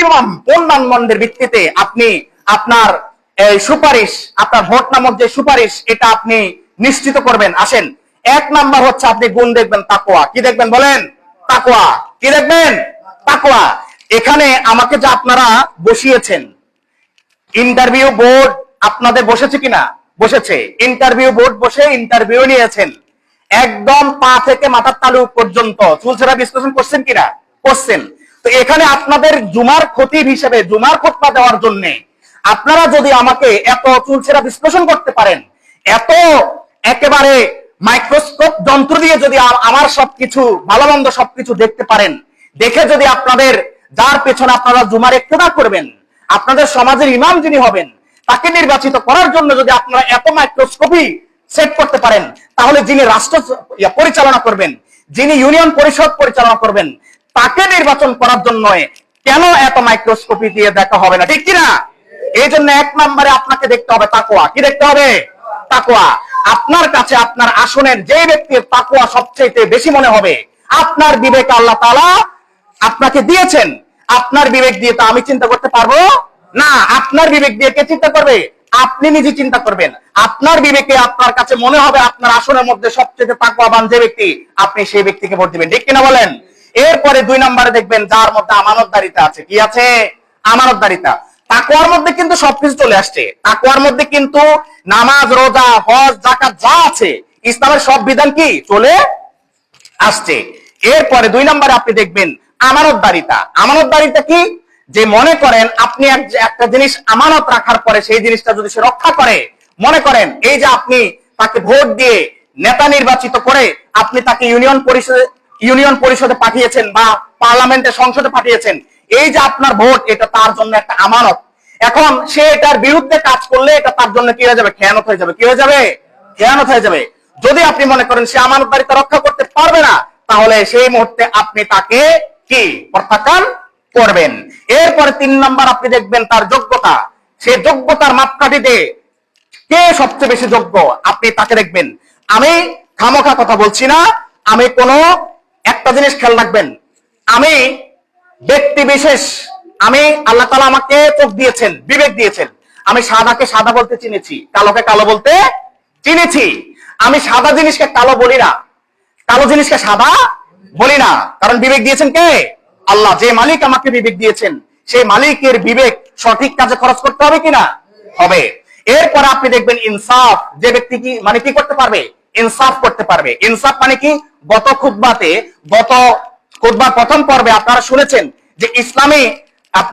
Maximum পূর্ণানন্দের ভিত্তিতে আপনি আপনার সুপারিশ, আপনার ভোট নামক যে সুপারিশ, এটা আপনি নিশ্চিত করবেন। আসেন, 1 নাম্বার হচ্ছে আপনি গুণ দেখবেন তাকওয়া। কি দেখবেন বলেন? তাকওয়া। কি দেখবেন? তাকওয়া। এখানে আমাকে যে আপনারা বসিয়েছেন, ইন্টারভিউ বোর্ড আপনাদের বসেছে কিনা? বসেছে। ইন্টারভিউ বোর্ড বসে ইন্টারভিউ নিয়েছেন, একদম পা থেকে মাথার তালু পর্যন্ত চুলচেরা বিশ্লেষণ করছেন কিনা? করছেন। তো এখানে আপনাদের জুমার খতিব হিসেবে জুমার খুতবা দেওয়ার জন্য আপনারা যদি আমাকে এত চুলচেরা বিশ্লেষণ করতে পারেন, এত একেবারে মাইক্রোস্কোপ যন্ত্র দিয়ে যদি আমার সবকিছু ভালো মন্দ সবকিছু দেখতে পারেন, দেখে যদি আপনাদের যার পেছনে আপনারা জুমার ইক্তেদা করবেন, আপনাদের সমাজের ইমাম যিনি হবেন তাকে নির্বাচিত করার জন্য যদি আপনারা এত মাইক্রোস্কোপি সেট করতে পারেন, তাহলে যিনি রাষ্ট্র পরিচালনা করবেন, যিনি ইউনিয়ন পরিষদ পরিচালনা করবেন, তাকে নির্বাচন করার জন্য কেন এত মাইক্রোস্কোপি দিয়ে দেখা হবে না? ঠিক কিনা? এই জন্য 1 নম্বরে আপনাকে দেখতে হবে তাকওয়া। কি দেখতে হবে? তাকওয়া। আপনার কাছে আপনার আসনের যে ব্যক্তির তাকওয়া সবচেয়ে বেশি মনে হবে, আপনার বিবেক আল্লাহ তাআলা আপনাকে দিয়েছেন, আপনার বিবেক দিয়ে তো আমি চিন্তা করতে পারবো না। আপনার বিবেক দিয়ে কে চিন্তা করবে? আপনি নিজে চিন্তা করবেন। আপনার বিবেকে আপনার কাছে মনে হবে আপনার আসনের মধ্যে সবচেয়ে তাকওয়াবান যে ব্যক্তি, আপনি সেই ব্যক্তিকে ভোট দিবেন। ঠিক কিনা বলেন? এরপরে 2 নম্বরে দেখবেন যার মধ্যে আমানতদারিতা আছে। কি আছে? আমানতদারিতা। তাকওয়ার মধ্যে কিন্তু সবকিছু চলে আসছে। তাকওয়ার মধ্যে কিন্তু নামাজ, রোজা, হজ, যাকাত যা আছে, ইসলামের সব বিধান কি চলে আসছে। এরপরে 2 নম্বরে আপনি দেখবেন আমানতদারিতা। আমানতদারিতা কি? যে মনে করেন আপনি একটা জিনিস আমানত রাখার পরে সেই জিনিসটা যদি সে রক্ষা করে, মনে করেন এই যে আপনি তাকে ভোট দিয়ে নেতা নির্বাচিত করে আপনি তাকে ইউনিয়ন পরিষদে পাঠিয়েছেন বা পার্লামেন্টে সংসদে পাঠিয়েছেন, এই যে আপনার ভোট, এটা তার জন্য একটা আমানত। এখন সে এটার বিরুদ্ধে কাজ করলে এটা তার জন্য কি হয়ে যাবে? খেয়ানত হয়ে যাবে। কি হয়ে যাবে? খেয়ানত হয়ে যাবে। যদি আপনি মনে করেন সে আমানতদারিতা রক্ষা করতে পারবে না, তাহলে সেই মুহূর্তে আপনি তাকে কি প্রত্যাখ্যান করবেন। এরপরে 3 নাম্বার আপনি দেখবেন তার যোগ্যতা। সেই যোগ্যতার মাপকাঠিতে কে সবচেয়ে বেশি যোগ্য, আপনি তাকে দেখবেন। আমি খামোখা কথা বলছি না, আমি কোনো একটা জিনিস খেয়াল রাখবেন, আমি ব্যক্তি বিশেষ, আমি আল্লাহ তাআলা আমাকে চোখ দিয়েছেন, বিবেক দিয়েছেন। আমি সাদাকে সাদা বলতে চিনেছি, কালোকে কালো বলতে চিনেছি। আমি সাদা জিনিসকে কালো বলি না, কালো জিনিসকে সাদা বলি না, কারণ বিবেক দিয়েছেন কে? আল্লাহ। যে মালিক আমাকে বিবেক দিয়েছেন, সেই মালিকের বিবেক সঠিক কাজে খরচ করতে হবে কিনা? হবে। এরপর আপনি দেখবেন ইনসাফ। যে ব্যক্তি কি মানে কি করতে পারবে? ইনসাফ করতে পারবে। ইনসাফ মানে কি? গত খুতবার প্রথম পর্বে আপনারা শুনেছেন যে ইসলামে